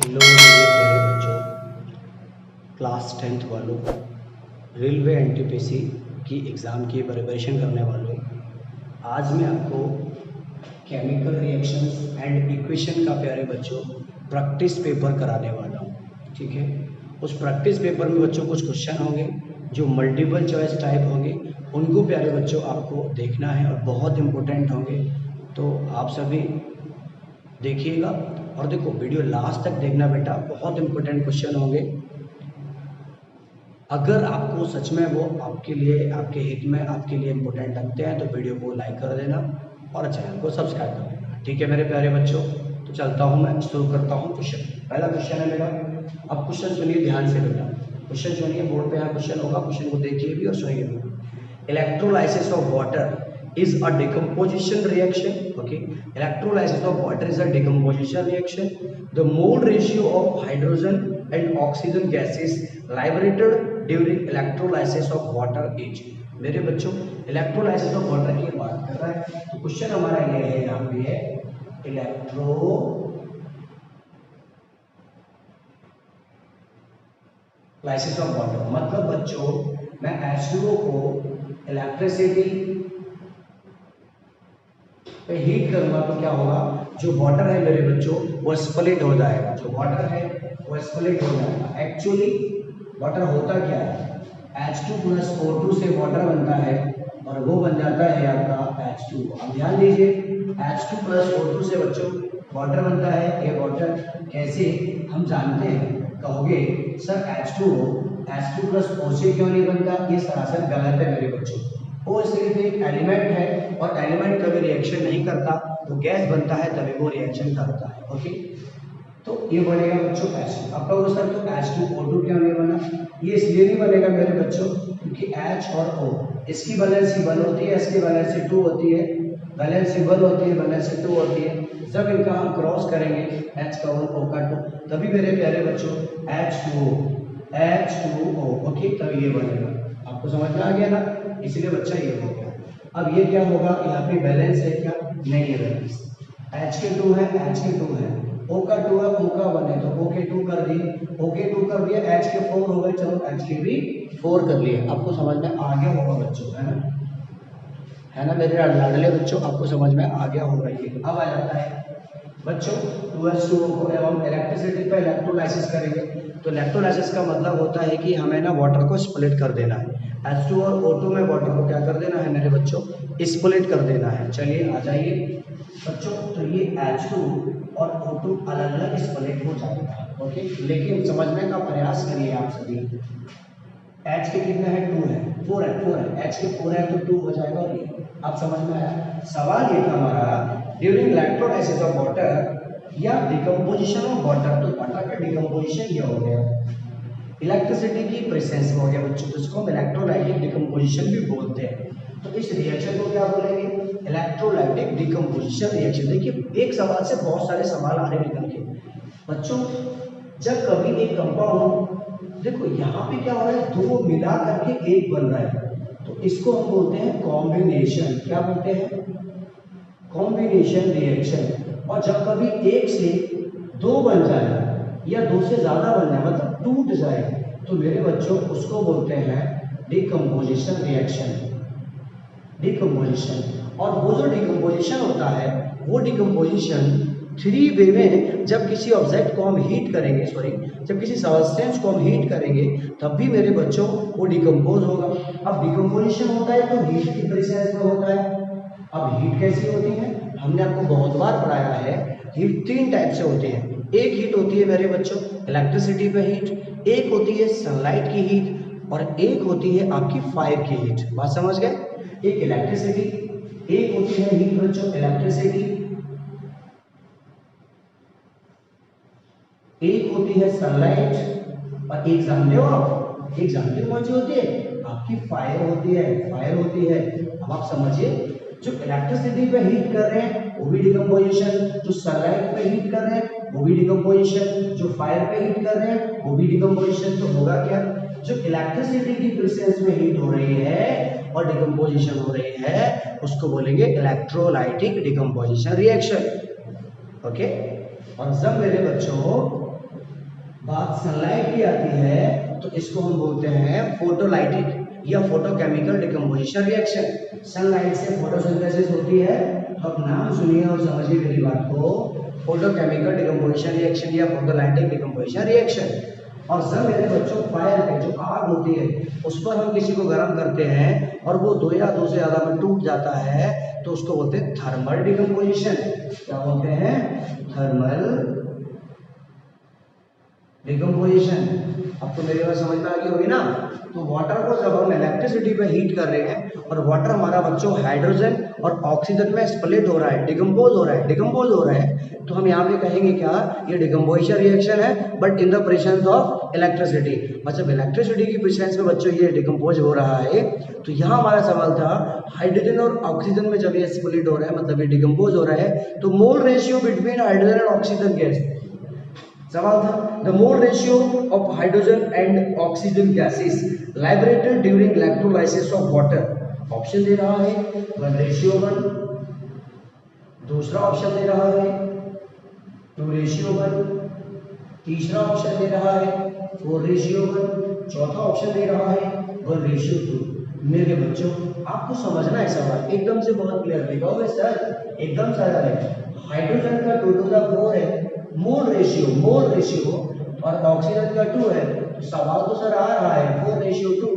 Hello मेरे प्यारे बच्चों, क्लास 10th वालों, रेलवे एनटीपीसी की एग्ज़ाम की प्रिपरेशन करने वालों, आज मैं आपको केमिकल रिएक्शंस एंड इक्वेशन का प्यारे बच्चों प्रैक्टिस पेपर कराने वाला हूँ। ठीक है, उस प्रैक्टिस पेपर में बच्चों कुछ क्वेश्चन होंगे जो मल्टीपल चॉइस टाइप होंगे, उनको प्यारे बच्चों आपको देखना है और बहुत इम्पोर्टेंट होंगे। तो आप सभी देखिएगा और देखो वीडियो लास्ट तक देखना बेटा, बहुत इंपॉर्टेंट क्वेश्चन होंगे। अगर आपको सच में वो आपके लिए, आपके हित में, आपके लिए इम्पोर्टेंट लगते हैं तो वीडियो को लाइक कर देना और चैनल को सब्सक्राइब कर देना। ठीक है मेरे प्यारे बच्चों, तो चलता हूँ मैं, शुरू करता हूँ क्वेश्चन। पहला क्वेश्चन है मेरा, अब क्वेश्चन सुनिए ध्यान से बेटा, क्वेश्चन सुनिए, बोर्ड पे यहाँ क्वेश्चन होगा, क्वेश्चन को देखिए भी और सुनिए भी। Electrolysis of water is a decomposition reaction. Okay, electrolysis of water is a decomposition reaction. The mole ratio of hydrogen and oxygen gases liberated during electrolysis of water is. मेरे बच्चों electrolysis of water की बात कर रहा है, तो question हमारा ये है, यहाँ पे है electrolysis of water, मतलब बच्चों मैं H2O को इलेक्ट्रिसिटी पे हीट करूंगा तो क्या होगा, जो वाटर है मेरे बच्चों वो स्प्लिट हो जाएगा, जो वाटर है वो स्प्लिट हो जाएगा। एक्चुअली वाटर होता क्या है, H2 प्लस O2 से वाटर बनता है और वो बन जाता है आपका H2O। अब ध्यान दीजिए, H2 प्लस O2 से बच्चों वाटर बनता है, ये वाटर कैसे हम जानते हैं, कहोगे सर H2 प्लस O से क्यों नहीं बनता, ये सरासर गलत है मेरे बच्चों। वो सिर्फ एक एलिमेंट है और एलिमेंट कभी रिएक्शन नहीं करता, तो गैस बनता है तभी वो रिएक्शन करता है। ओके, तो ये बनेगा बच्चों H2। अब कहोगे सर तो H2O2 क्यों नहीं बना, ये इसलिए नहीं बनेगा मेरे बच्चों क्योंकि H और O इसकी वैलेंसी 1 होती है, इसकी वैलेंसी 2 होती है, वैलेंसी 1 होती है, वैलेंसी 2 होती है। जब इनका हम क्रॉस करेंगे H का 1 O का 2, तभी मेरे प्यारे बच्चों H2O ओके, तभी ये बनेगा। आपको समझ में आ गया ना, इसलिए बच्चा ये हो गया। अब ये क्या होगा, यहाँ पे बैलेंस है क्या, नहीं है बैलेंस, H के 2 है, H के 2 है, O का 2 है, O का 1 है, तो O के 2 कर दिए, O के 2 कर दिया, H के 4 हो गए, चलो H के भी 4 कर लिए। आपको समझ में आ गया होगा बच्चों, है ना मेरे लाडले बच्चों, आपको समझ में आ गया होगा। ये अब आ जाता है बच्चों 2H2O को हम इलेक्ट्रिसिटी पे इलेक्ट्रोलाइसिस करेंगे, तो इलेक्ट्रोलाइसिस का मतलब होता है कि हमें ना वाटर को स्प्लिट कर देना है। H2 और O2 में वाटर को क्या कर देना है मेरे बच्चों, स्प्लिट कर देना है। चलिए आ जाइए बच्चों, तो ये H2 और O2 अलग अलग स्प्लिट हो जाएगा। ओके, लेकिन समझने का प्रयास करिए आप सभी। H के कितना है, 2 है, 4 है, 4 है, H के 4 है तो 2 हो जाएगा। और ये आप समझ में आया, सवाल ये था हमारा, ड्यूरिंग इलेक्ट्रोलाइसिस ऑफ वाटर या डिकम्पोजिशन ऑफ वाटर, तो वाटर का डिकम्पोजिशन ये हो गया, इलेक्ट्रिसिटी की प्रेजेंस में हो गया बच्चों, तो इसको हम इलेक्ट्रोलाइटिक डिकम्पोजिशन भी बोलते हैं। तो इस रिएक्शन को क्या बोलेंगे, इलेक्ट्रोलाइटिक डिकम्पोजिशन रिएक्शन। देखिए एक सवाल से बहुत सारे सवाल आ रहे निकल के बच्चों। जब कभी एक कंपाउंड, देखो यहाँ पे क्या हो रहा है, दो मिला करके एक बन रहा है, तो इसको हम बोलते हैं कॉम्बिनेशन। क्या बोलते हैं, कॉम्बिनेशन रिएक्शन। और जब कभी एक से दो बन जाए या दो से ज्यादा बन जाए, मतलब टूट जाए, तो मेरे बच्चों उसको बोलते हैं डिकम्पोजिशन रिएक्शन, डिकम्पोजिशन। और वो जो डिकम्पोजिशन होता है, वो डिकम्पोजिशन 3 वे में, जब किसी ऑब्जेक्ट को हम हीट करेंगे, जब किसी सब्सटेंस को हम हीट करेंगे, तब भी मेरे बच्चों वो डिकम्पोज होगा। अब डिकम्पोजिशन होता है तो हीट की प्रेजेंस में होता है। अब हीट कैसी होती है, हमने आपको बहुत बार पढ़ाया है, हीट 3 टाइप से होती है। एक हीट होती है मेरे बच्चों इलेक्ट्रिसिटी पे हीट, एक होती है सनलाइट की हीट, और एक होती है आपकी फायर की हीट। बात समझ गए, एक इलेक्ट्रिसिटी, एक होती है हीट बच्चों इलेक्ट्रिसिटी, एक होती है सनलाइट, और एक जानते हो आप, एक जानते हो कौन सी होती है, आपकी फायर होती है, फायर होती है। अब आप समझिए, जो इलेक्ट्रिसिटी पे हीट कर रहे हैं वो भी डिकम्पोजिशन, जो सनलाइट पे हीट कर रहे हैं वो भी डिकम्पोजिशन, जो फायर पे हीट कर रहे हैं वो भी डिकम्पोजिशन। तो होगा क्या, जो इलेक्ट्रिसिटी की प्रेजेंस में हीट हो रही है और डिकम्पोजिशन हो रही है, उसको बोलेंगे इलेक्ट्रोलाइटिक डिकम्पोजिशन रिएक्शन। ओके, और जब मेरे बच्चों बात सनलाइट की आती है तो इसको हम बोलते हैं फोटोलाइटिक या फोटोकेमिकल डिकम्पोजिशन रिएक्शन। सनलाइट से फोटोसिंथेसिस होती है, तो आप नाम सुनिए और समझिए मेरी बात को, फोटोकेमिकल डिकम्पोजिशन रिएक्शन या फोटोलाइटिक डिकम्पोजिशन रिएक्शन। और जब मेरे बच्चों फायर पे जो आग होती है उस पर हम किसी को गर्म करते हैं और वो दो या दो से ज्यादा में टूट जाता है तो उसको बोलते हैं थर्मल डिकम्पोजिशन। क्या बोलते हैं? Thermal decomposition. अब तो मेरी बात समझ में आ गई होगी ना। तो वाटर को जब हम इलेक्ट्रिसिटी पे हीट कर रहे हैं और वाटर हमारा बच्चों हाइड्रोजन और ऑक्सीजन में स्प्लिट हो रहा है, डिकम्पोज हो रहा है, तो हम यहाँ पे कहेंगे क्या? ये डिकम्पोजिशन रिएक्शन है but in the presence of electricity. मतलब इलेक्ट्रिसिटी की प्रेजेंस में बच्चों ये डिकम्पोज हो रहा है। तो यहाँ हमारा सवाल था हाइड्रोजन और ऑक्सीजन में जब ये स्प्लिट हो रहा है मतलब ये डिकम्पोज हो रहा है तो mole ratio between hydrogen and oxygen gas. सवाल था the mole ratio of hydrogen and oxygen gases liberated during electrolysis of water. Option दे रहा है 1:1, दूसरा ऑप्शन दे रहा है 2:1, तीसरा ऑप्शन दे रहा है 4:1, चौथा ऑप्शन दे रहा है 1:2। मेरे बच्चों आपको समझना है सवाल एकदम से बहुत क्लियर लिखोगे सर, एकदम सारा है। हाइड्रोजन का 2⁴ है मोल रेशियो और ऑक्सीजन का 2 है, तो सवाल तो सर आ रहा है 4:2।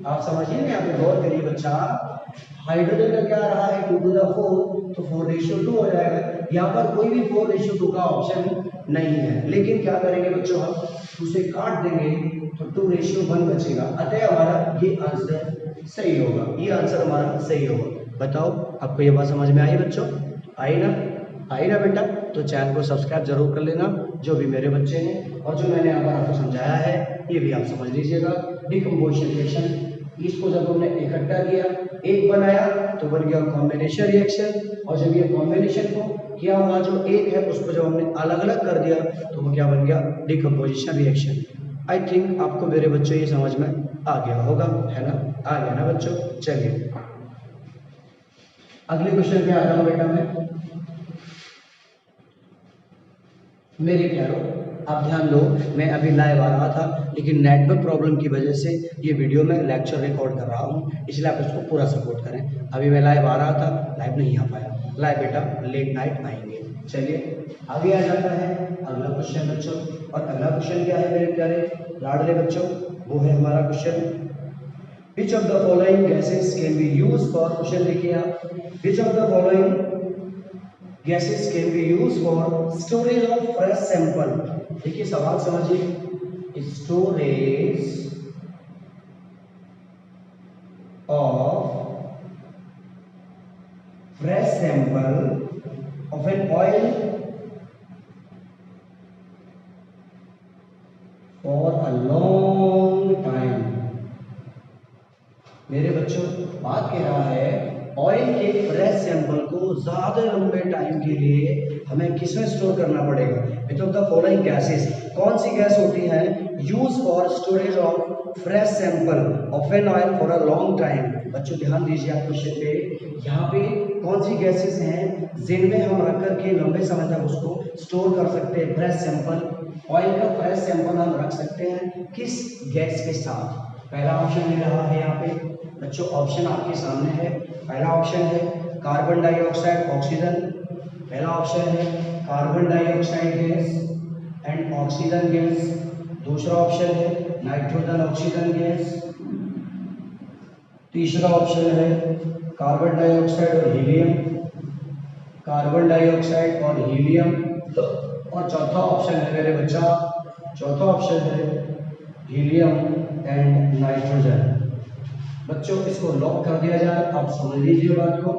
आप समझिए ना, यहाँ पे गौर करिए बच्चा, हाइड्रोजन का क्या रहा है 2⁴, तो 4:2 हो जाएगा। यहाँ पर कोई भी 4:2 का ऑप्शन नहीं है, लेकिन क्या करेंगे बच्चों, हम उसे काट देंगे तो 2:1 बचेगा। अतः हमारा ये आंसर सही होगा, ये आंसर हमारा सही होगा। बताओ आपको ये बात समझ में आई बच्चों? आई ना बेटा? तो चैनल को सब्सक्राइब जरूर कर लेना जो भी मेरे बच्चे हैं, और जो मैंने यहाँ पर आपको समझाया है ये भी आप समझ लीजिएगा। डिकम्पोजिशन रिएक्शन, इसको जब हमने इकट्ठा किया एक बनाया तो बन गया कॉम्बिनेशन रिएक्शन, और जब ये कॉम्बिनेशन को किया हुआ जो एक है उसको जब हमने अलग अलग कर दिया तो वो क्या बन गया? Decomposition reaction. आई थिंक आपको मेरे बच्चों ये समझ में आ गया होगा, है ना? आ गया ना बच्चों? चलिए अगले क्वेश्चन पे आ रहा हूँ बेटा मैं। मेरे प्यारों आप ध्यान दो, मैं अभी लाइव आ रहा था लेकिन नेटवर्क प्रॉब्लम की वजह से ये वीडियो में लेक्चर रिकॉर्ड कर रहा हूँ, इसलिए आप इसको पूरा सपोर्ट करें। अभी मैं लाइव आ रहा था, लाइव नहीं आ पाया, लाइव बेटा लेट नाइट आएंगे। चलिए आगे आ जाता है अगला क्वेश्चन बच्चों, और अगला क्वेश्चन क्या है मेरे प्यारे लाडले बच्चों? वो है हमारा question Which of the following gases can be used for, question देखिए आप, Which of the following gases can be used for storage of fresh sample? देखिए सवाल समझिए, storage of fresh sample of an oil for a long time. मेरे बच्चों बात कह रहा है ऑयल के फ्रेश सैंपल को ज्यादा लंबे टाइम के लिए हमें किसमें स्टोर करना पड़ेगा? Which of the following gases, कौन सी गैस होती है use for storage of fresh sample of an oil for a long time? बच्चों ध्यान दीजिए आप क्वेश्चन पे, यहाँ पे कौन सी गैसेस हैं जिनमें हम रख करके लंबे समय तक उसको स्टोर कर सकते हैं? फ्रेश सैंपल, ऑयल का फ्रेश सैंपल हम रख सकते हैं किस गैस के साथ? पहला ऑप्शन दे रहा है यहाँ पे बच्चों, ऑप्शन आपके सामने है। पहला ऑप्शन है कार्बन डाइऑक्साइड ऑक्सीजन, पहला ऑप्शन है carbon dioxide gas and oxygen gas, दूसरा ऑप्शन है नाइट्रोजन ऑक्सीजन गैस, तीसरा ऑप्शन है कार्बन डाइऑक्साइड और हीलियम, कार्बन डाइऑक्साइड और हीलियम, और चौथा ऑप्शन है मेरे बच्चा, चौथा ऑप्शन है हीलियम एंड नाइट्रोजन। बच्चों इसको लॉक कर दिया जाए, आप समझ लीजिए बात को,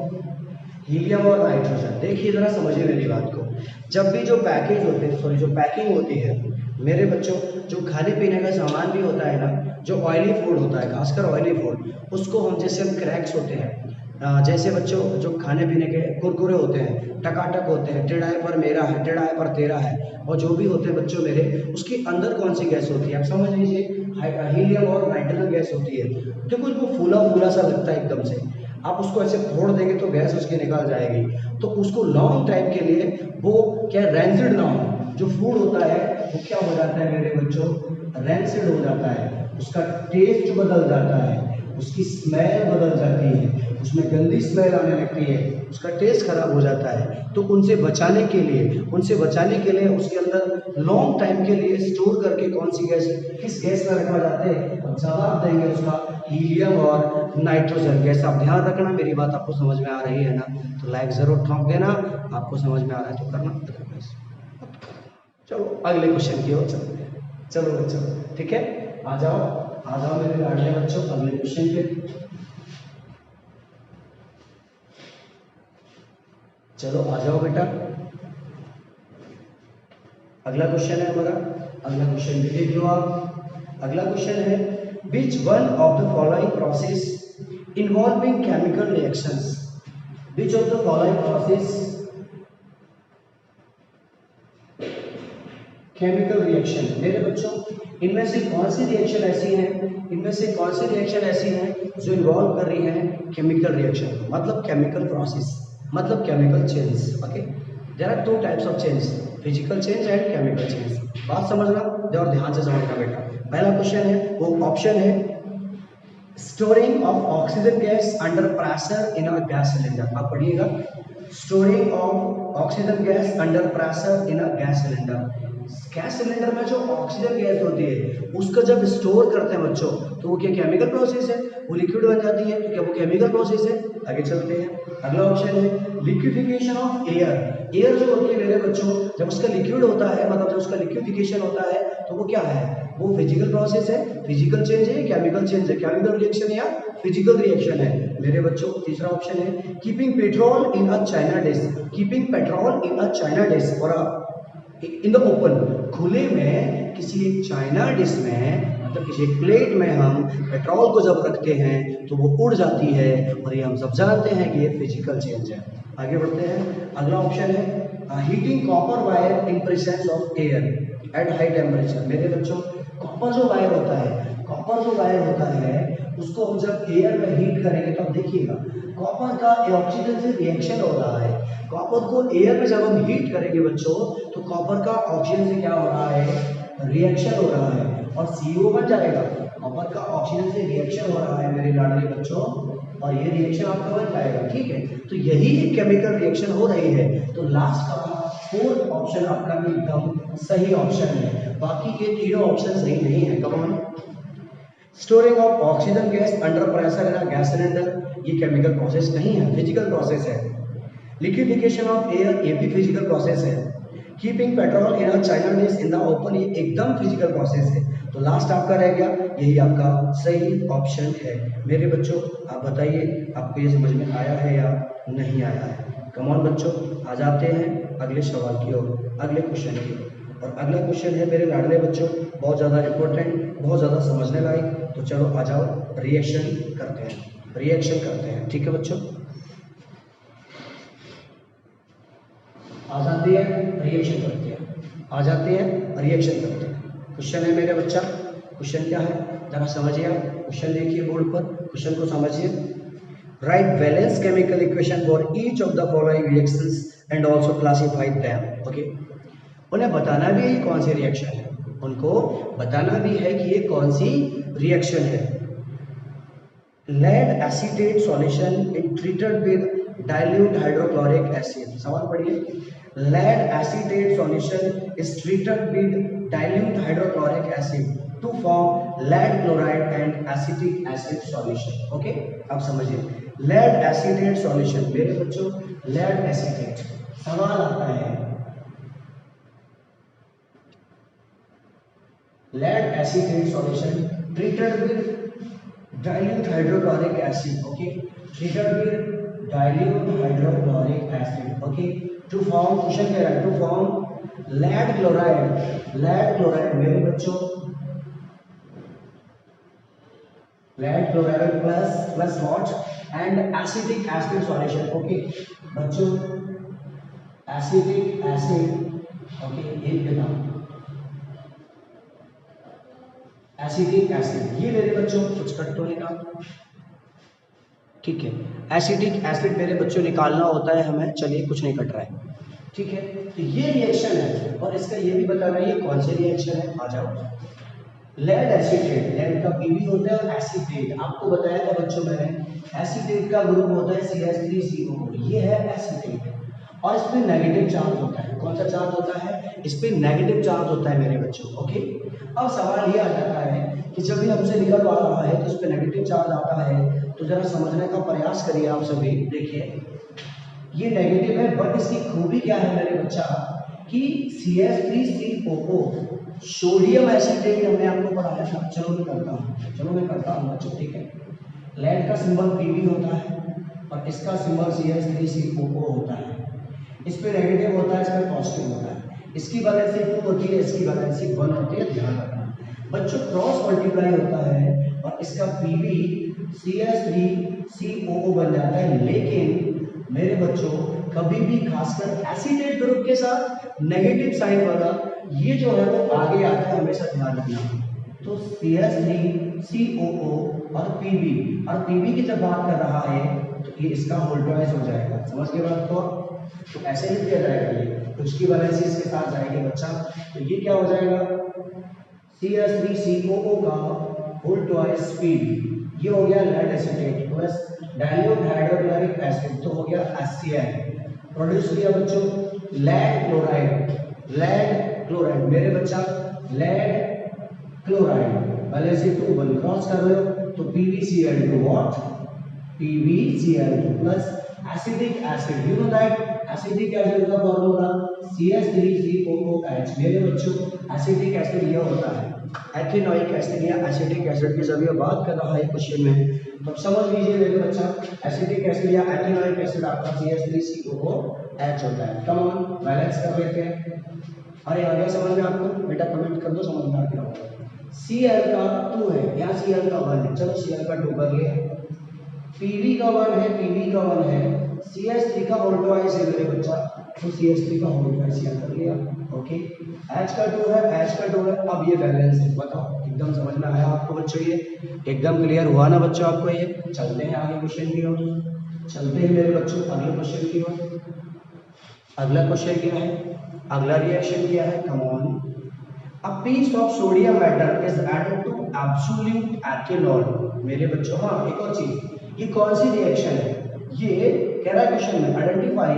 हीलियम और नाइट्रोजन। देखिए जरा समझिए मेरी बात को, जब भी जो पैकेज होते हैं, सॉरी जो पैकिंग होती है मेरे बच्चों, जो खाने पीने का सामान भी होता है ना, जो ऑयली फूड होता है, खासकर ऑयली फूड, उसको हम जैसे हम क्रैक्स होते हैं, जैसे बच्चों जो खाने पीने के कुरकुरे होते हैं, टकाटक होते हैं, टेढ़ाई पर मेरा है, टेढ़ाई पर तेरा है, और जो भी होते हैं बच्चों मेरे, उसके अंदर कौन सी गैस होती है? आप समझ लीजिए हीलियम और नाइट्रोजन गैस होती है। देखो वो फूला फूला सा लगता है एकदम से, आप उसको ऐसे फोड़ देंगे तो गैस उसकी निकल जाएगी, तो उसको लॉन्ग टाइम के लिए वो क्या रेंजिड ना हो, जो फूड होता है वो क्या हो जाता है मेरे बच्चों, रैंसिड हो जाता है, उसका टेस्ट बदल जाता है, उसकी स्मेल बदल जाती है, उसमें गंदी स्मेल आने लगती है, उसका टेस्ट खराब हो जाता है। तो उनसे बचाने के लिए उसके अंदर लॉन्ग टाइम के लिए स्टोर करके कौन सी गैस, किस गैस में रखा जाता है, तो जवाब देंगे उसका हीलियम और नाइट्रोजन गैस। आप ध्यान रखना, मेरी बात आपको समझ में आ रही है ना, तो लाइक जरूर ठोक देना, आपको समझ में आ रहा है तो करना, अदरवाइज चलो अगले क्वेश्चन की ओर चलते हैं। चलो बच्चों ठीक है, आ जाओ मेरे लाडले बच्चों अगले क्वेश्चन पे। चलो आ जाओ बेटा, अगला क्वेश्चन है हमारा, अगला क्वेश्चन भी देख लो आप। अगला क्वेश्चन है which one of the following process involving chemical reactions, which of the following process chemical reaction. मेरे बच्चों इनमें से कौन सी रिएक्शन ऐसी है, जो इन्वॉल्व कर रही है केमिकल रिएक्शन, मतलब केमिकल प्रोसेस, मतलब chemical change. Okay, there are two types of change, physical change and chemical change. बात समझना और ध्यान से समझना बेटा। पहला क्वेश्चन है वो ऑप्शन है storing of oxygen gas under pressure in a gas cylinder. आप पढ़िएगा, storing of oxygen gas under pressure in a gas cylinder. Gas cylinder में जो ऑक्सीजन गैस होती है उसको जब स्टोर करते हैं बच्चों, तो वो क्या केमिकल प्रोसेस है, वो लिक्विड बन जाती है, तो क्या वो केमिकल प्रोसेस है। आगे चलते हैं, अगला ऑप्शन है लिक्विफिकेशन ऑफ एयर। एयर जो होती है मेरे बच्चों, जब उसका लिक्विड होता है, मतलब जब उसका लिक्विफिकेशन होता है, तो वो क्या है, वो फिजिकल प्रोसेस है, फिजिकल चेंज है, केमिकल चेंज है, केमिकल रिएक्शन या फिजिकल रिएक्शन है मेरे बच्चों। तीसरा ऑप्शन है keeping petrol in a China dish, keeping petrol in a China dish और इन द ओपन, खुले में किसी एक चाइना डिश में, मतलब किसी एक प्लेट में हम पेट्रोल को जब रखते हैं तो वो उड़ जाती है, और ये हम सब जानते हैं कि ये फिजिकल चेंज है। आगे बढ़ते हैं, अगला ऑप्शन है heating copper wire in presence of air at high temperature. मेरे बच्चों कॉपर जो वायर होता है उसको हम जब एयर में हीट करेंगे तो आप देखिएगा कॉपर का ऑक्सीजन से रिएक्शन हो रहा है। कॉपर को एयर में जब हम हीट करेंगे बच्चों, तो कॉपर का ऑक्सीजन से क्या हो रहा है, रिएक्शन हो रहा है, और CO बन जाएगा। कॉपर का ऑक्सीजन से रिएक्शन हो रहा है मेरे लाडले बच्चों, और ये रिएक्शन आपका बन जाएगा। ठीक है, तो यही एक केमिकल रिएक्शन हो रही है। तो लास्ट का फोर्थ ऑप्शन आपका एकदम सही ऑप्शन है, बाकी के तीनों ऑप्शन सही नहीं है। Come on, storing of oxygen gas under pressure in a gas cylinder, ये केमिकल प्रोसेस नहीं है, फिजिकल प्रोसेस है। लिक्विफिकेशन ऑफ एयर, ये भी फिजिकल प्रोसेस है। Keeping petrol in a China dish in the open, ये एकदम फिजिकल प्रोसेस है। तो लास्ट आपका रह गया, यही आपका सही ऑप्शन है। मेरे बच्चों आप बताइए आपको ये समझ में आया है या नहीं आया है। कम ऑन बच्चों, आ जाते हैं अगले सवाल की ओर, अगले क्वेश्चन की ओर। और अगला क्वेश्चन है मेरे लाडले बच्चों बहुत ज़्यादा इंपॉर्टेंट, बहुत ज़्यादा समझने लायक। तो चलो आ जाओ, रिएक्शन करते हैं। ठीक है बच्चों, आ जाते हैं रिएक्शन करते हैं। क्वेश्चन है मेरे बच्चा, क्वेश्चन क्या है जरा समझिए आप। क्वेश्चन देखिए बोर्ड पर, क्वेश्चन को समझिए। Right balance chemical equation for each of the following reactions and also classify them. Okay, उन्हें बताना भी है ये कौन सी रिएक्शन है, उनको बताना भी है कि ये कौन सी रिएक्शन है। Lead acetate solution in treated with dilute hydrochloric acid. सवाल पढ़िए, lead acetate solution is treated with dilute hydrochloric acid to form lead chloride and acetic acid solution. Okay, अब समझिए, lead acetate solution मेरे बच्चों, lead acetate सवाल आता है, lead acetate solution treated with dilute hydrochloric acid. Okay, treated with dilute hydrochloric acid. Okay, to form, question कह रहा है टू फॉर्म लेड क्लोराइड मेरे बच्चों, lead chloride plus what and acetic acid solution. Okay बच्चों, acetic acid, okay एक देना acetic acid, ये मेरे बच्चों कुछ कट तो नहीं का, ठीक है। एसिटिक एसिड मेरे बच्चों निकालना होता है हमें, चलिए कुछ नहीं कट रहा है, ठीक है। तो ये रिएक्शन है, और इसका ये भी बताना है ये कौन से रिएक्शन है। आ जाओ, लेड एसीटेट, लेड का पीवी होता है और एसीटेट आपको बताया था बच्चों मैंने, एसीटेट का ग्रुप होता है CH3CO, ये है एसीटेट और इस पे नेगेटिव चार्ज होता है। कौन सा चार्ज होता है? इस पे नेगेटिव चार्ज होता है मेरे बच्चों। ओके, अब सवाल ये आ जाता है कि जब भी हमसे निकल आ रहा है तो इस पे नेगेटिव चार्ज आता है, तो जरा समझने का प्रयास करिए आप सभी। देखिए ये नेगेटिव है, बट इसकी खूबी क्या है मेरे बच्चा कि CH3COO सोडियम एसीटेट हमने आपको पढ़ाया था। चलो मैं करता हूँ बच्चों, ठीक है। लेड का सिंबल Pb होता है और इसका सिंबल CH3COO होता है। इस पे नेगेटिव होता है, इस पे पॉजिटिव होता है। इसकी वैलेंसी 2 होती है, इसकी वैलेंसी 1 होती है। ध्यान रखना बच्चों, क्रॉस मल्टीप्लाई होता है और इसका Pb CH3COO बन जाता है। लेकिन मेरे बच्चों कभी भी खासकर एसीटेट ग्रुप के साथ नेगेटिव साइन वाला ये जो है वो आगे आता है, हमेशा ध्यान रखना। तो CH3COO और Pb की जब बात कर रहा है तो ये इसका होल ट्वाइस हो जाएगा। समझ गए बात को? तो ऐसे ही किया जाएगा, ये कुछ की वैलेंसी इसके साथ जाएगी बच्चा, तो ये क्या हो जाएगा CH3COO का होल ट्वाइस Pb, ये हो गया lead acetate plus dilute hydrochloric acid, तो हो गया HCl। प्रोड्यूस किया बच्चों लेड क्लोराइड मेरे बच्चा लेड क्लोराइड, वैलेंसी 2 1 क्रॉस कर रहे हो तो PbCl2 what PbCl2 plus acidic acid, you know that acidic acid का फॉर्मूला CH3COOH। मेरे बच्चों एसिडिक एसिड ये होता है एथिनोइक एसिड या एसिडिक एसिड की जब ये बात कर रहा है क्वेश्चन में, तो समझ लीजिए मेरे बच्चा एसिडिक एसिड या एथिनोइक एसिड आपका CH3COOH होता है। कम ऑन बैलेंस कर लेते हैं। अरे आ गया समझ में आपको? बेटा कमेंट कर दो समझ में आ गया होगा। Cl का 2 है, यहाँ Cl का 1 है, चलो Cl का 2 कर लिया। Pb का 1 है, CH3 का होल ट्वाइस है मेरे बच्चा, तो CH3 का होल ट्वाइस यहाँ कर लिया। ओके, H का 2 है, अब ये बैलेंस है। बताओ एकदम समझ में आया आपको बच्चों? ये एकदम क्लियर हुआ ना बच्चों आपको? ये चलते हैं आगे क्वेश्चन की ओर, चलते हैं मेरे बच्चों अगले क्वेश्चन की ओर। अगला क्वेश्चन क्या है? अगला रिएक्शन क्या है? Come on, A piece of sodium metal is added to absolute ethanol। मेरे बच्चों हाँ एक और चीज, ये कौन सी रिएक्शन है? ये कह रहा है क्वेश्चन में identify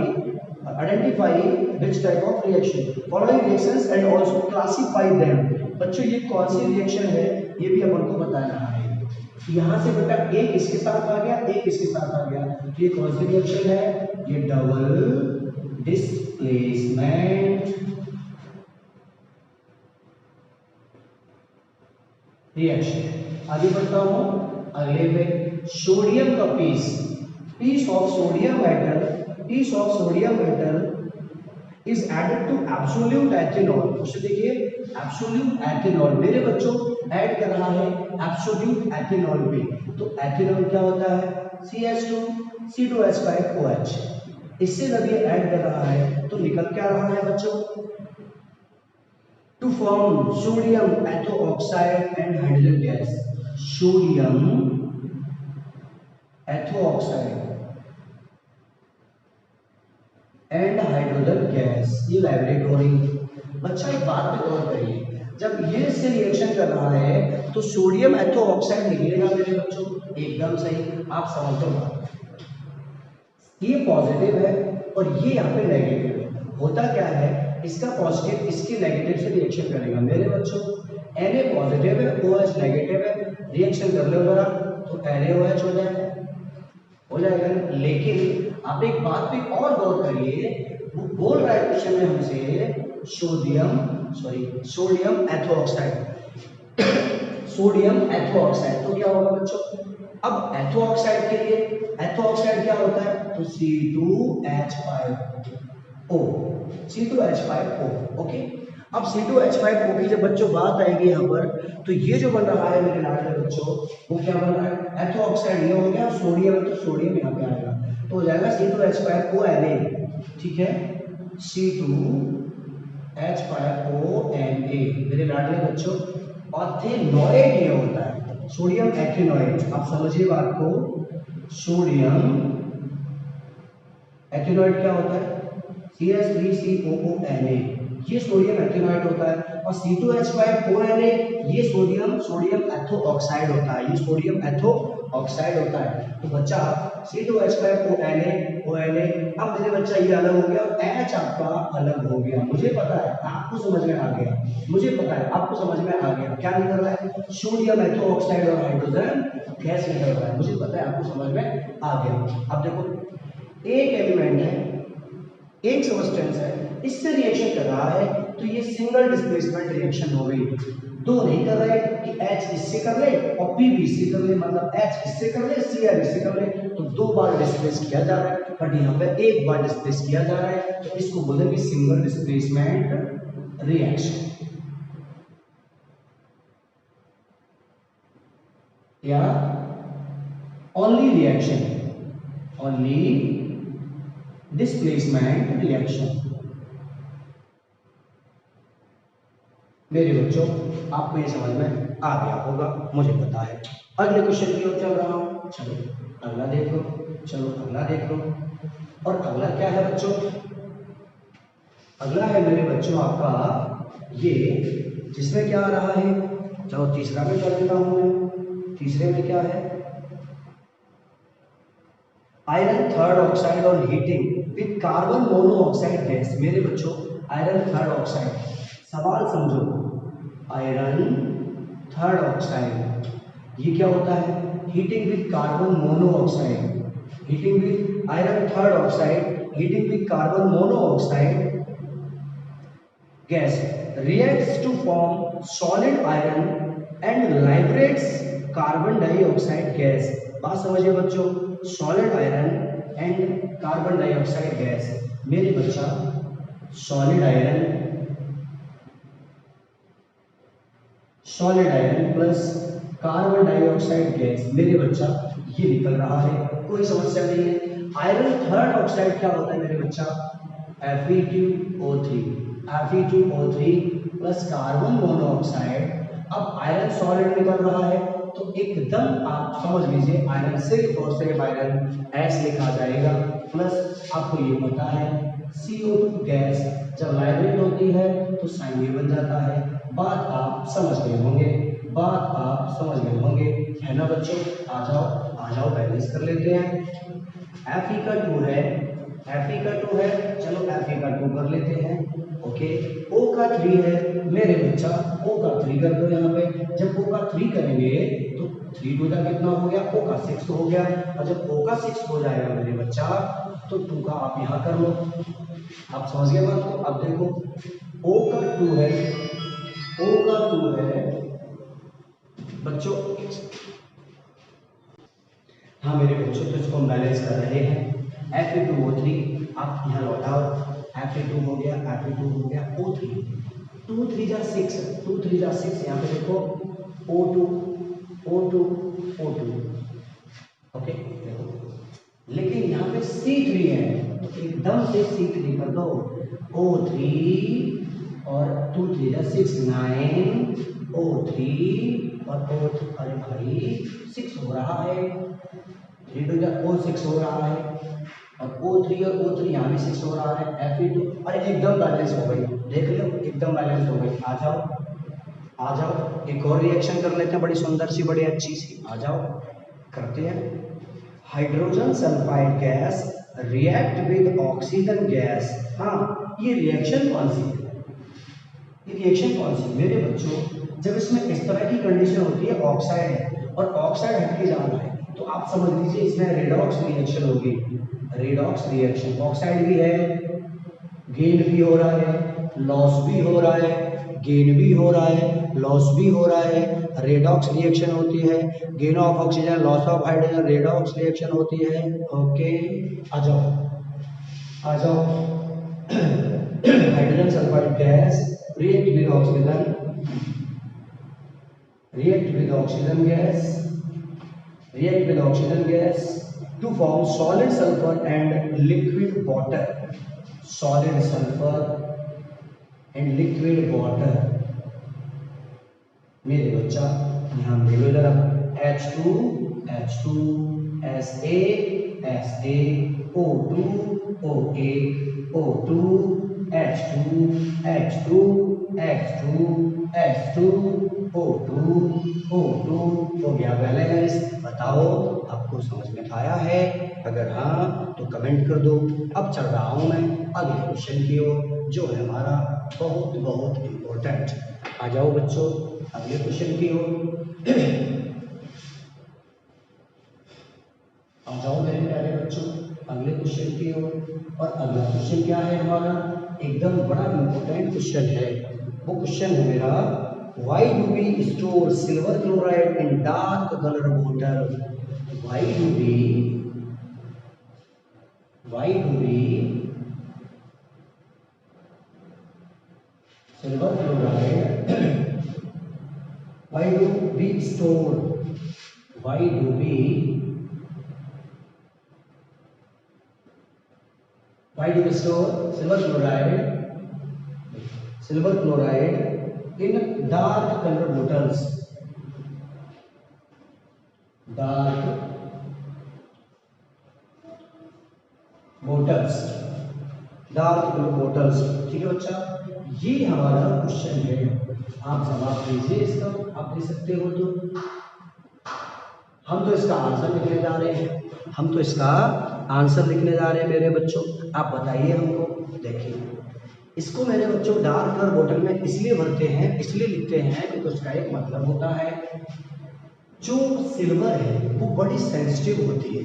which type of reaction following reactions and also classify them। बच्चों ये कौन सी रिएक्शन है ये भी अपन को बताना है। यहाँ से बेटा एक इसके साथ आ गया, एक इसके साथ आ गया, तो ये कौन सी रिएक्शन है? ये डबल डिस्प्लेसमेंट रिएक्शन। आगे बढ़ता हूं अगले पे, सोडियम का piece of sodium metal is added to absolute ethanol. उसे देखिए एब्सोल्यूट एथेनॉल मेरे बच्चों ऐड कर रहा है एब्सोल्यूट एथेनॉल पे, तो एथेनॉल क्या होता है? CH2C2H5OH। इससे जब ये ऐड कर रहा है तो निकल क्या रहा है बच्चों? To form sodium etho oxide and hydrogen gas, sodium etho oxide and hydrogen gas। ये लैबोरेटरी बच्चा एक बात पे गौर करिए, जब ये इससे रिएक्शन कर रहा है तो सोडियम एथो ऑक्साइड निकलेगा मेरे बच्चों, एकदम सही। आप समझ लो ये पॉजिटिव है और ये यहाँ पे नेगेटिव है। होता क्या है, इसका पॉजिटिव इसके नेगेटिव से रिएक्शन करेगा मेरे बच्चों। Na पॉजिटिव है, OH नेगेटिव है, रिएक्शन कर लो जरा तो NaOH हो जाएगा। लेकिन आप एक बात पे और गौर करिए, वो बोल रहा है क्वेश्चन में हमसे सोडियम एथो ऑक्साइड, तो क्या होगा बच्चों? अब एथो ऑक्साइड के लिए एथो ऑक्साइड क्या होता है? तो C2H5O। ओके, अब C2H5O की जब बच्चों बात आएगी यहाँ पर, तो ये जो बन रहा है मेरे लाडले बच्चों वो क्या बन रहा है? एथो ऑक्साइड ये हो गया, सोडियम है तो सोडियम यहाँ पे आएगा, तो हो जाएगा C2H5ONa। ठीक है, C2H5ONa मेरे लाडले बच्चों। ऑथेनॉइड ये होता है सोडियम एथेनॉइड। आप समझिए बात को, सोडियम एथेनॉइड क्या होता है? CH3COONa। ये सोडियम एथेनॉइड होता है। और C2H5ONA ये सोडियम एथो ऑक्साइड होता है, ये सोडियम एथो ऑक्साइड होता है। तो बच्चा C2H5ONA ONA, अब मेरे बच्चा ये अलग हो गया और H आपका अलग हो गया। मुझे पता है आपको समझ में आ गया, मुझे पता है आपको समझ में आ गया। क्या निकल रहा है? सोडियम एथो ऑक्साइड और हाइड्रोजन गैस निकल रहा है। मुझे पता है आपको समझ में आ गया। अब देखो एक एलिमेंट है, एक सब्सटेंस है, इससे रिएक्शन कर रहा है तो ये सिंगल डिस्प्लेसमेंट रिएक्शन हो गई। दो नहीं कर रहे कि H इससे कर ले और P भी इससे कर ले, मतलब H इससे कर ले Cl इससे कर ले, तो दो बार डिस्प्लेस किया जा रहा है, बट यहाँ पे एक बार डिस्प्लेस किया जा रहा है, तो इसको बोलेंगे सिंगल डिस्प्लेसमेंट रिएक्शन या only reaction, only displacement reaction. मेरे बच्चों आपको ये समझ में आ गया होगा, मुझे पता है। अगले क्वेश्चन की ओर चल रहा हूं, चलो अगला देख लो, चलो अगला देख लो। और अगला क्या है बच्चों? अगला है मेरे बच्चों आपका ये, जिसमें क्या आ रहा है, चलो तीसरा में कर देता हूं मैं। तीसरे में क्या है? आयरन थर्ड ऑक्साइड और heating with carbon monoxide gas. मेरे बच्चों आयरन थर्ड ऑक्साइड, सवाल समझो, आयरन थर्ड ऑक्साइड ये क्या होता है? Heating with carbon monoxide, heating with iron third oxide, heating with carbon monoxide gas reacts to form solid iron and liberates carbon dioxide gas. बात समझिए बच्चों, solid iron and carbon dioxide gas. मेरे बच्चा solid iron plus carbon dioxide gas, मेरे बच्चा ये निकल रहा है, कोई समस्या नहीं है। आयरन थर्ड ऑक्साइड क्या होता है मेरे बच्चा? Fe2O3, Fe2O3 plus carbon monoxide. अब आयरन सॉलिड निकल रहा है तो एकदम आप समझ लीजिए आयरन सिर्फ और सिर्फ आयरन S लिखा जाएगा, प्लस आपको ये पता है CO2 गैस जब लाइब्रेट होती है तो साइन ये बन जाता है। बात आप समझ गए होंगे, बात आप समझ गए होंगे, है ना बच्चों? आ जाओ बैलेंस कर लेते हैं। Fe का 2 है, Fe का 2 है, चलो Fe का 2 कर लेते हैं। ओके, O का 3 है, मेरे बच्चा O का 3 कर दो यहाँ पे। जब O का 3 करेंगे तो 3 2 का कितना हो गया? O का 6 हो गया। और जब O का 6 हो जाएगा मेरे बच्चा तो 2 का आप यहाँ कर लो। आप समझ गए बात को? अब देखो O का 2 है, O का 2 है बच्चों, हाँ मेरे बच्चों, तो इसको हम बैलेंस कर रहे हैं। Fe2O3 आप यहाँ लौटाओ, Fe2 हो गया, Fe2 हो गया, O3 2 3 जा 6, 2 3 जा 6, यहाँ पे देखो O2 O2 O2, ओके देखो, लेकिन यहाँ पे C3 है तो एकदम से C3 कर दो, O3 और 2 3 जा 6 9, O3 और O3, अरे भाई 6 हो रहा है, 3 2 जा 6 हो रहा है, और O3 और O3 यहाँ भी 6 हो रहा है। Fe2 अरे एकदम बैलेंस हो गई, देख लो एकदम बैलेंस हो गई। आ जाओ एक और रिएक्शन कर लेते हैं, बड़ी सुंदर सी, बड़ी अच्छी सी। आ जाओ करते हैं। Hydrogen sulphide gas react with oxygen gas. हाँ ये रिएक्शन कौन सी है? ये रिएक्शन कौन सी? मेरे बच्चों जब इसमें इस तरह की कंडीशन होती है, ऑक्साइड है और ऑक्साइड हटके जा रहा है, तो आप समझ लीजिए इसमें रेडॉक्स रिएक्शन होगी। रेडॉक्स रिएक्शन, ऑक्साइड भी है, गेन भी हो रहा है, लॉस भी हो रहा है, गेन भी हो रहा है, लॉस भी हो रहा है, रेडॉक्स रिएक्शन होती है, gain of oxygen, loss of hydrogen, redox reaction होती है। ओके आ जाओ hydrogen sulphide gas react with oxygen gas to form solid sulfur and liquid water, solid sulfur and liquid water। मेरे बच्चा ध्यान दे लो जरा, H2 SA O2 O1 O2 H2 H2 H2 H2 O2 O2 हो गया balance. बताओ आपको समझ में आया है? अगर हाँ तो कमेंट कर दो। अब चल रहा हूं मैं अगले क्वेश्चन की ओर, जो है हमारा बहुत बहुत इंपॉर्टेंट। आ जाओ बच्चों अगले क्वेश्चन की ओर। आ जाओ मेरे प्यारे बच्चों अगले क्वेश्चन की ओर। और अगला क्वेश्चन क्या है हमारा? एकदम बड़ा इंपॉर्टेंट क्वेश्चन है। वो क्वेश्चन है मेरा, why do we store silver chloride in dark colour bottle? Why do we silver chloride why do we store why do we store silver chloride in dark colored bottles? dark colored bottles। ठीक है बच्चा, ये हमारा question है। आप जवाब दीजिए इसका, आप दे सकते हो तो। हम तो इसका आंसर लिखने जा रहे हैं मेरे बच्चों। आप बताइए हमको। देखिए इसको मेरे बच्चों डार्क कलर बोतल में इसलिए भरते हैं, इसलिए लिखते हैं क्योंकि उसका एक मतलब होता है, जो सिल्वर है वो बड़ी सेंसिटिव होती है।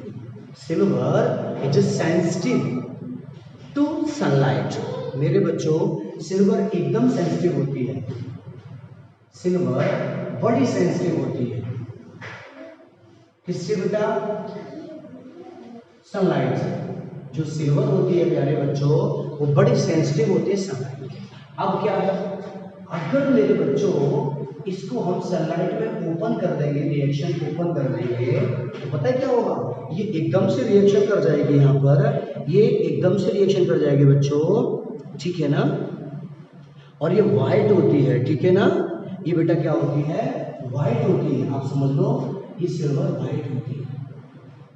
Silver is sensitive to sunlight. मेरे बच्चों सिल्वर एकदम सेंसिटिव होती है, सिल्वर बड़ी सेंसिटिव होती है। किससे बेटा? सनलाइट से। जो सिल्वर होती है प्यारे बच्चों वो बड़ी सेंसिटिव होती है सनलाइट के। अब क्या है, अगर मेरे बच्चों इसको हम सनलाइट में ओपन कर देंगे, रिएक्शन ओपन कर देंगे, तो पता है क्या होगा? ये एकदम से रिएक्शन कर जाएगी। यहाँ पर ये एकदम से रिएक्शन कर जाएगी बच्चों, ठीक है ना? और ये व्हाइट होती है, ठीक है ना? ये बेटा क्या होती है? व्हाइट होती है। आप समझ लो ये सिल्वर व्हाइट होती है।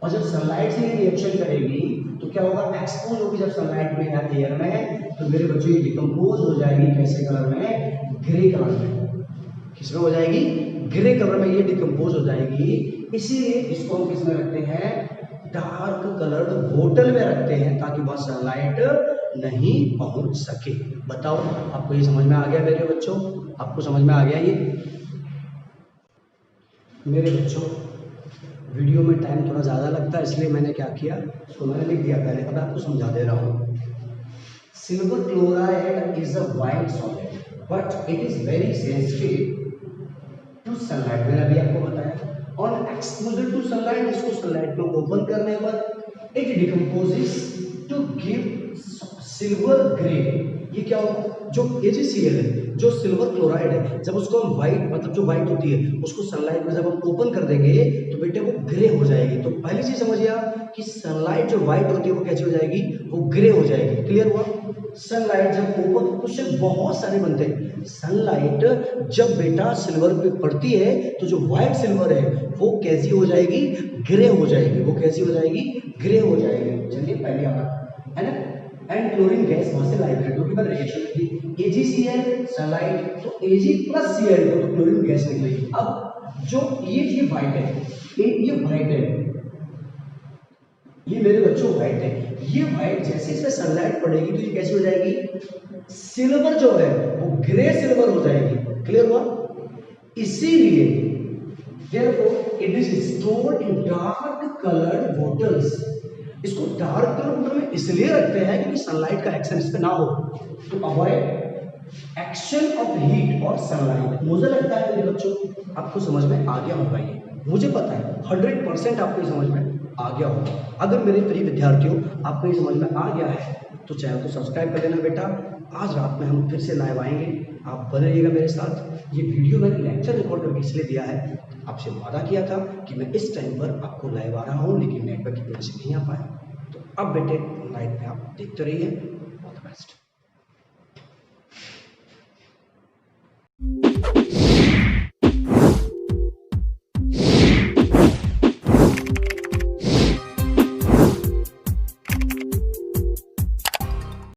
और जब सनलाइट से ये रिएक्शन करेगी तो क्या होगा? एक्सपोज होगी जब सनलाइट में या एयर में, तो मेरे बच्चों ये डिकम्पोज हो जाएगी। कैसे कलर में? ग्रे कलर में। किसमें हो जाएगी? ग्रे कलर में ये डिकम्पोज हो जाएगी। इसीलिए इसको हम किसमें रखते हैं? डार्क कलर्ड बोतल में रखते हैं, ताकि वह सनलाइट नहीं पहुंच सके। बताओ आपको ये समझ में आ गया मेरे बच्चों? आपको समझ में आ गया ये? मेरे बच्चों वीडियो में टाइम थोड़ा ज़्यादा लगता है, इसलिए मैंने क्या किया, उसको मैंने लिख दिया पहले। अब आपको समझा दे रहा हूँ। Silver chloride is a white solid but it is very sensitive to sunlight. मैंने अभी आपको बताया, ऑन एक्सपोजर टू सनलाइट, इसको सनलाइट में ओपन करने पर it decomposes to give silver grey. ये क्या होगा? जो AgCl है, जो सिल्वर क्लोराइड है, जब उसको हम व्हाइट, मतलब जो व्हाइट होती है, उसको सनलाइट में जब हम ओपन कर देंगे तो बेटे वो ग्रे हो जाएगी। तो पहली चीज समझिए आप कि सनलाइट जो व्हाइट होती है वो कैसी हो जाएगी? वो ग्रे हो जाएगी। क्लियर हुआ? सनलाइट जब ओपन, क्वेश्चन बहुत सारे बनते हैं। सनलाइट जब बेटा सिल्वर पे पड़ती है तो जो व्हाइट सिल्वर है वो कैसी हो जाएगी? ग्रे हो जाएगी। वो कैसी हो जाएगी? ग्रे हो जाएगी। चलिए पहले हमारा है ना, एंड क्लोरीन गैस वहां से लाइब्रेट होगी पर रिएक्शन की AgCl सनलाइट, तो Ag प्लस Cl को तो क्लोरीन गैस निकलेगी। अब जो ये व्हाइट है, ये व्हाइट है, ये मेरे बच्चों व्हाइट है। ये व्हाइट जैसे इसमें सनलाइट पड़ेगी तो ये कैसी हो जाएगी? सिल्वर जो है वो ग्रे सिल्वर हो जाएगी। क्लियर हुआ? इसीलिए therefore it is stored in dark colored bottles। इसको डार्क कलर बोतल में इसलिए रखते हैं क्योंकि सनलाइट का एक्शन इस पे ना हो, तो अवॉइड एक्शन ऑफ हीट और सनलाइट। मुझे लगता है मेरे बच्चों आपको समझ में आ गया होगा। ये मुझे पता है 100% आपको समझ में आ गया होगा। अगर मेरे प्रिय विद्यार्थियों आपको ये समझ में आ गया है तो चैनल को सब्सक्राइब कर लेना बेटा। आज रात में हम फिर से लाइव आएंगे, आप बने रहिएगा मेरे साथ। ये वीडियो मैंने लेक्चर रिकॉर्ड करके इसलिए दिया है, आपसे वादा किया था कि मैं इस टाइम पर आपको लाइव आ रहा हूँ, लेकिन नेटवर्क की वजह से नहीं आ पाया। तो अब बेटे लाइव में आप देखते रहिए।